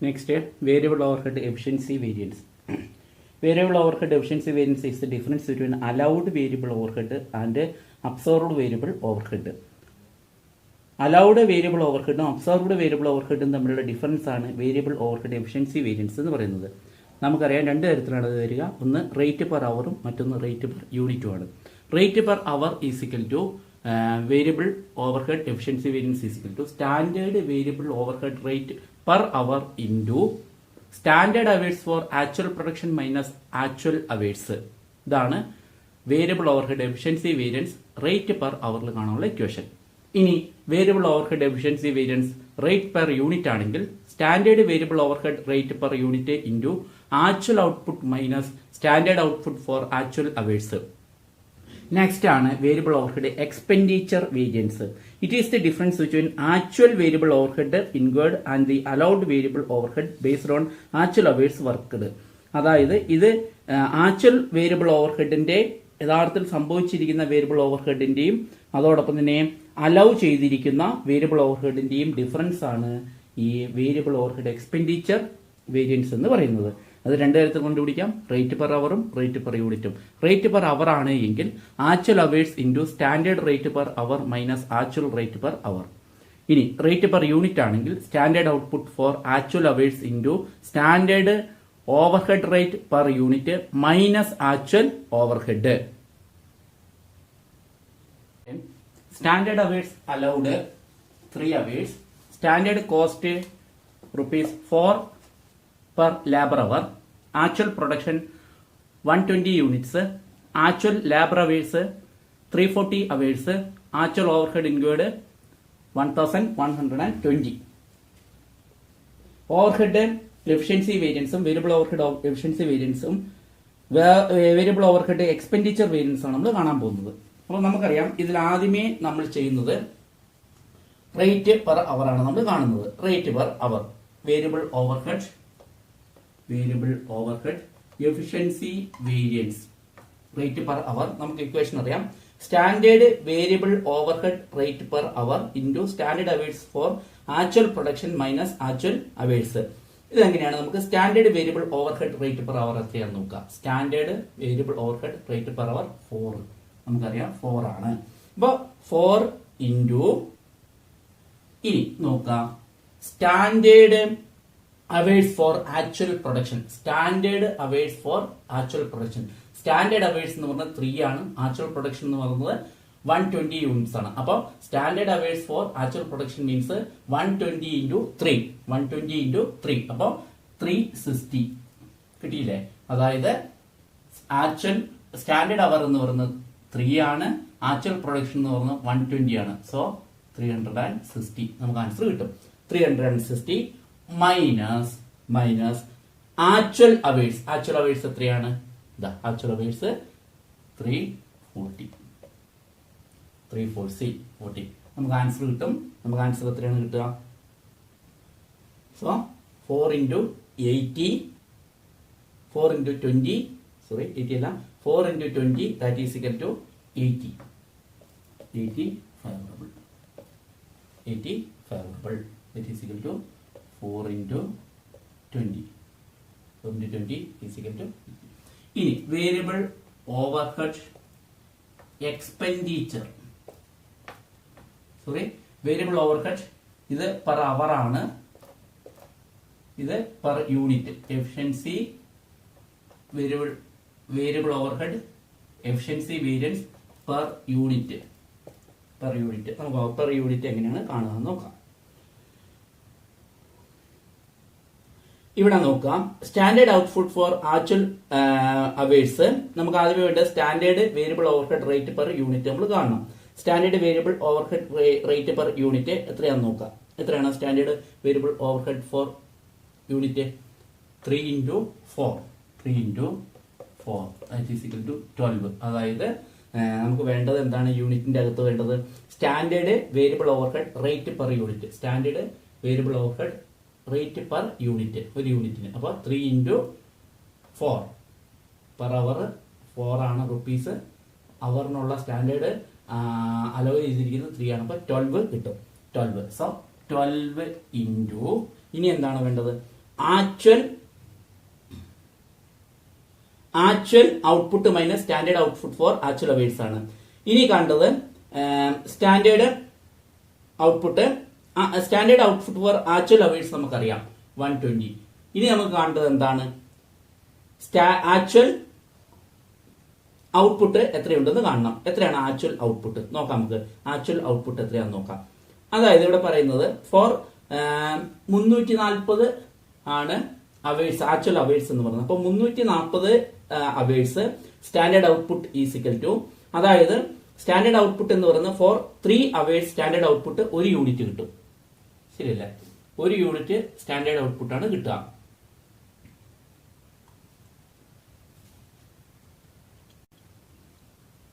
Next, variable overhead efficiency variance. Variable overhead efficiency variance is the difference between allowed variable overhead and absorbed variable overhead. Allowed variable overhead and absorbed variable overhead തമ്മിലുള്ള difference ആണ് variable overhead efficiency variance എന്ന് പറയുന്നത്. നമുക്കറിയാം രണ്ട് തരത്തിലാണ് അത് വരിക. ഒന്ന് റേറ്റ് പെർ അവറും മറ്റൊന്ന് റേറ്റ് പെർ യൂണിറ്റുമാണ്. Rate per hour is equal to variable overhead efficiency variance is equal to standard variable overhead rate per hour into standard hours for actual production minus actual hours. ഇതാണ് variable overhead efficiency variance rate per അവറിൽ കാണാനുള്ള equation. ഇനി variable overhead efficiency variance rate per unit ആണെങ്കിൽ standard variable overhead rate per unit into actual output minus standard output for actual hours. Next ആണ് variable overhead expenditure variance. It is the difference between actual variable overhead incurred and the allowed variable overhead based on actual hours worked. അതായത് ഇത് actual variable ഓവർഹെഡിന്റെ യഥാർത്ഥത്തിൽ സംഭവിച്ചിരിക്കുന്ന variable ഓവർഹെഡിന്റെയും അതോടൊപ്പം തന്നെ allow ചെയ്തിരിക്കുന്ന variable ഓവർഹെഡിന്റെയും difference ആണ് ഈ variable overhead expenditure variance എന്ന് പറയുന്നത്. അത് രണ്ട് തരത്തിൽ കണ്ടുപിടിക്കാം, റേറ്റ് പെർ അവറും റേറ്റ് പെർ യൂണിറ്റും. റേറ്റ് പെർ അവർ ആണ് എങ്കിൽ actual hours into standard rate per hour minus actual rate per hour. ഇനി റേറ്റ് പെർ യൂണിറ്റ് ആണെങ്കിൽ standard output for actual hours into standard overhead rate per unit minus actual overhead. Standard hours allowed 3 hours. Standard cost ₹4 per labor hour. Actual production 120 units. Actual labor hours 340 hours. Actual overhead incurred 1120. Overhead efficiency variance variable overhead efficiency variance variable overhead expenditure variance ആണ് നമ്മൾ കാണാൻ പോകുന്നത്. അപ്പോൾ നമുക്കറിയാം ഇതിൽ ആദ്യമേ നമ്മൾ ചെയ്യുന്നത് റേറ്റ് പെർ അവർ ആണ് നമ്മൾ കാണുന്നത്. Rate per hour variable overhead efficiency variance rate per hour. നമുക്ക് ഇക്വേഷൻ അറിയാം. Standard variable overhead rate per hour into standard hours for actual production minus actual hours. ഇതെങ്ങനെയാണ് നമുക്ക് standard variable overhead rate per hour എത്രയാണെന്ന് നോക്കാം. Standard variable overhead rate per hour 4 നമുക്കറിയാം 4 ആണ്. അപ്പൊ 4 into ഇനി നോക്കാം standard hours for actual production. Standard hours for actual production. Standard hours എന്ന് പറഞ്ഞാൽ 3 ആണ്. ആക്ച്വൽ പ്രൊഡക്ഷൻ എന്ന് പറയുന്നത് 120 യൂണിറ്റ്സ് ആണ്. അപ്പോൾ standard hours for actual production means 120 into 3. 120 into 3 അപ്പോൾ 360 കിട്ടിയില്ലേ. അതായത് ആക്ച്വൽ സ്റ്റാൻഡേർഡ് അവർ എന്ന് പറയുന്നത് 3 ആണ്. ആക്ച്വൽ പ്രൊഡക്ഷൻ എന്ന് പറയുന്നത് 120 ആണ്. സോ 360 നമുക്ക് ആൻസർ കിട്ടും. 360 minus actual hours. Actual hours എത്രയാണ്? ആക്ച്വൽ അവേഴ്സ് 340 നമുക്ക് ആൻസർ കിട്ടും. നമുക്ക് ആൻസർ എത്രയാണ് കിട്ടുക? സോ 4 ഇൻറ്റു 80 4 ഇൻറ്റു 20 സോറി 80 അല്ല 4 into 20 that is equal to 80 favourable. That is equal to 4 into 20 is equal to. ഇനി variable overhead expenditure variable overhead ഇത് per hour ആണ്. ഇത് per unit efficiency variable overhead efficiency variance per unit. നമുക്ക് per unit എങ്ങനെയാണ് കാണുക നോക്കാം. ഇവിടെ നോക്കാം. Standard output for actual hours. നമുക്ക് ആദ്യമേ വേണ്ട standard variable overhead rate per unit നമ്മൾ കാണണം. Standard variable overhead rate per unit എത്രയാണെന്ന് നോക്കാം. എത്രയാണ് standard variable overhead for unit? 3 into 4 that is equal to 12. അതായത് നമുക്ക് വേണ്ടത് എന്താണ്? യൂണിറ്റിന്റെ അകത്ത് വേണ്ടത് standard variable overhead rate per unit. Standard variable overhead rate per unit ഒരു യൂണിറ്റിന്. അപ്പോൾ 3 into 4 പെർ അവർ 4 ആണ് റുപ്പീസ്. അവറിനുള്ള സ്റ്റാൻഡേർഡ് അലോ ചെയ്തിരിക്കുന്നത് 3 ആണ്. അപ്പോൾ 12 കിട്ടും. 12 സോ 12 ഇൻറ്റു ഇനി എന്താണ് വേണ്ടത്? Actual output minus standard output for actual hours ആണ്. ഇനി കണ്ടത് standard output for actual hours നമുക്കറിയാം 120. ഇനി നമുക്ക് കാണേണ്ടത് എന്താണ്? ആക്ച്വൽ ഔട്ട്പുട്ട് എത്രയുണ്ടെന്ന് കാണണം. എത്രയാണ് ആക്ച്വൽ ഔട്ട്പുട്ട് നോക്കാം. നമുക്ക് ആക്ച്വൽ ഔട്ട്പുട്ട് എത്രയാണെന്ന് നോക്കാം. അതായത് ഇവിടെ പറയുന്നത് ഫോർ 340 ആണ് അവേഴ്സ്, ആക്ച്വൽ അവേഴ്സ് എന്ന് പറയുന്നത്. അപ്പൊ 340 hours standard output is equal to, അതായത് സ്റ്റാൻഡേർഡ് ഔട്ട്പുട്ട് എന്ന് പറയുന്നത് for 3 hours standard output 1 unit കിട്ടും. ശരിയല്ലേ? 1 യൂണിറ്റ് സ്റ്റാൻഡേർഡ് ഔട്ട്പുട്ട് ആണ് കിട്ടുക.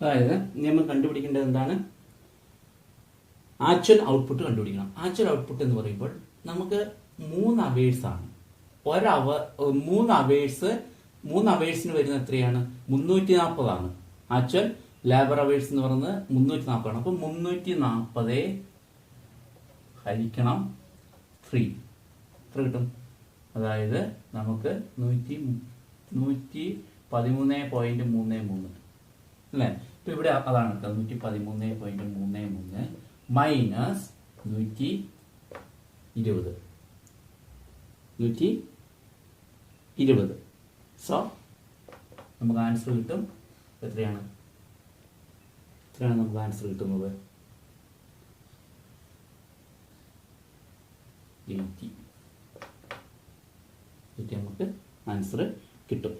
അതായത് നമ്മൾ കണ്ടുപിടിക്കേണ്ടത് എന്താണ്? ആക്ച്വൽ ഔട്ട്പുട്ട് കണ്ടുപിടിക്കണം. ആക്ച്വൽ ഔട്ട്പുട്ട് എന്ന് പറയുമ്പോൾ നമുക്ക് 3 അവേഴ്സ് ആണ്. 3 അവേഴ്സിന് വരുന്ന എത്രയാണ്? 340 ആണ്. ആക്ച്വൽ ലേബർ അവേഴ്സ് എന്ന് പറയുന്നത് 340 ആണ്. അപ്പൊ 340 ഹരിക്കണം 3 എത്ര കിട്ടും? അതായത് നമുക്ക് 113.33 അല്ലേ? ഇപ്പൊ ഇവിടെ അതാണ് കേട്ടോ, 113.33 മൈനസ് 120. സോ നമുക്ക് ആൻസർ കിട്ടും. എത്രയാണ് നമുക്ക് ആൻസർ കിട്ടുന്നത്? 80 നമുക്ക് ആൻസർ കിട്ടും.